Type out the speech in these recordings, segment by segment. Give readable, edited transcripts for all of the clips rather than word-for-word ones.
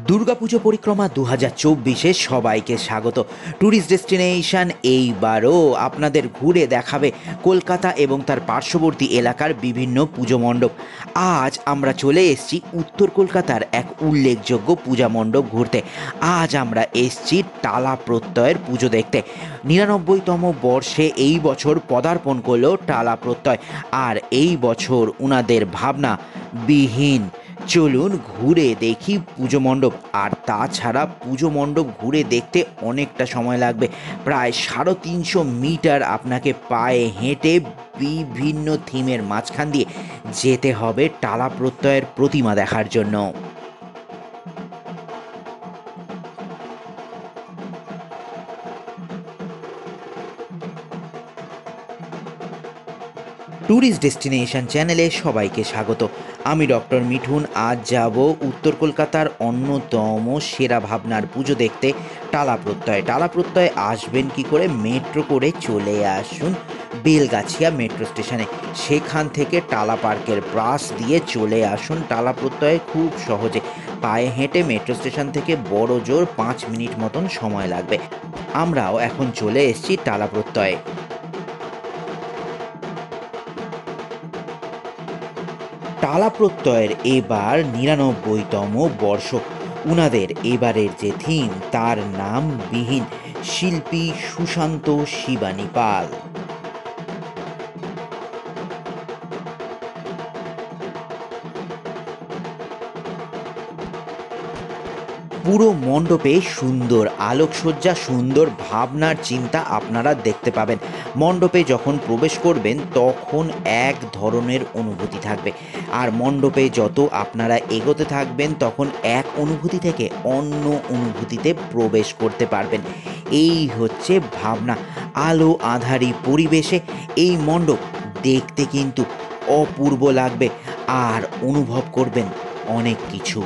দুর্গাপুজো পরিক্রমা 2024-এ সবাইকে স্বাগত। ট্যুরিস্ট ডেস্টিনেশন এইবারও আপনাদের ঘুরে দেখাবে কলকাতা এবং তার পার্শ্ববর্তী এলাকার বিভিন্ন পুজো মণ্ডপ। আজ আমরা চলে এসেছি উত্তর কলকাতার এক উল্লেখযোগ্য পূজা মণ্ডপ ঘুরতে। আজ আমরা এসেছি টালা প্রত্যয়ের পুজো দেখতে। 99তম বর্ষে এই বছর পদার্পণ করলো টালা প্রত্যয়, আর এই বছর উনাদের ভাবনা বিহীন। চলুন ঘুরে দেখি পুজো মণ্ডপ। আর তাছাড়া পুজো মণ্ডপ ঘুরে দেখতে অনেকটা সময় লাগবে, প্রায় 350 মিটার আপনাকে পায়ে হেঁটে বিভিন্ন থিমের মাঝখান দিয়ে যেতে হবে টালা প্রত্যয়ের প্রতিমা দেখার জন্য। ট্যুরিস্ট ডেস্টিনেশন চ্যানেলে সবাইকে স্বাগত। আমি ডক্টর মিঠুন। আজ যাব উত্তর কলকাতার অন্যতম সেরা ভাবনার পুজো দেখতে টালা প্রত্যয়। টালা প্রত্যয় আসবেন কি করে? মেট্রো করে চলে আসুন বেলগাছিয়া মেট্রো স্টেশনে, সেখান থেকে টালা পার্কের বাস দিয়ে চলে আসুন টালা প্রত্যয়ে খুব সহজে। পায়ে হেঁটে মেট্রো স্টেশন থেকে বড় জোর 5 মিনিট মতন সময় লাগবে। আমরাও এখন চলে এসেছি টালা প্রত্যয়ে। টালা প্রত্যয়ের এবার 99তম বর্ষ। উনাদের এবারের যে থিম, তার নাম বিহীন। শিল্পী সুশান্ত শিবানী পাল। পুরো মণ্ডপে সুন্দর আলোকসজ্জা, সুন্দর ভাবনার চিন্তা আপনারা দেখতে পাবেন। মণ্ডপে যখন প্রবেশ করবেন তখন এক ধরনের অনুভূতি থাকবে, আর মণ্ডপে যত আপনারা এগোতে থাকবেন তখন এক অনুভূতি থেকে অন্য অনুভূতিতে প্রবেশ করতে পারবেন। এই হচ্ছে ভাবনা। আলো আঁধারি পরিবেশে এই মণ্ডপ দেখতে কিন্তু অপূর্ব লাগবে, আর অনুভব করবেন অনেক কিছু।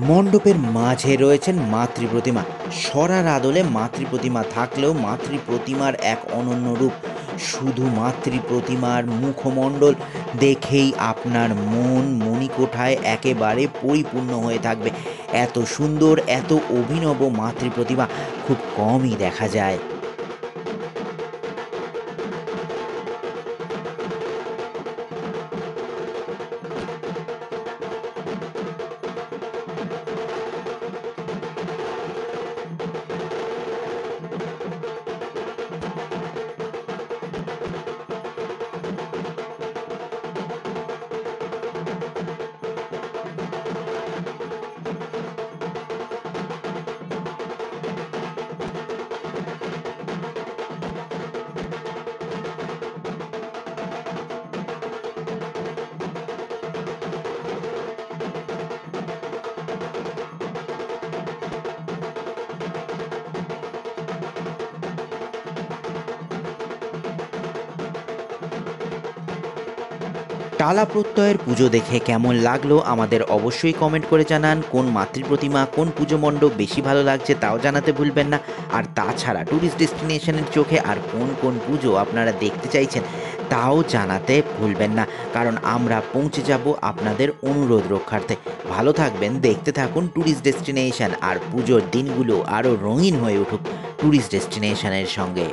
মণ্ডপের মাঝে রয়েছেন মাতৃ প্রতিমা। সরার আদলে মাতৃ প্রতিমা থাকলেও মাতৃ প্রতিমার এক অনন্য রূপ। শুধু মাতৃ প্রতিমার মুখমণ্ডল দেখেই আপনার মন মণিকোঠায় একেবারে পরিপূর্ণ হয়ে থাকবে। এত সুন্দর, এত অভিনব মাতৃ প্রতিমা খুব কমই দেখা যায়। টালা প্রত্যয়ের পুজো দেখে কেমন লাগলো আমাদের অবশ্যই কমেন্ট করে জানান। কোন মাতৃ প্রতিমা, কোন পুজো মণ্ডপ বেশি ভালো লাগছে তাও জানাতে ভুলবেন না। আর তাছাড়া ট্যুরিস্ট ডেস্টিনেশনের চোখে আর কোন কোন পুজো আপনারা দেখতে চাইছেন তাও জানাতে ভুলবেন না, কারণ আমরা পৌঁছে যাব আপনাদের অনুরোধ রক্ষার্থে। ভালো থাকবেন, দেখতে থাকুন ট্যুরিস্ট ডেস্টিনেশন, আর পুজোর দিনগুলো আরও রঙিন হয়ে উঠুক ট্যুরিস্ট ডেস্টিনেশনের সঙ্গে।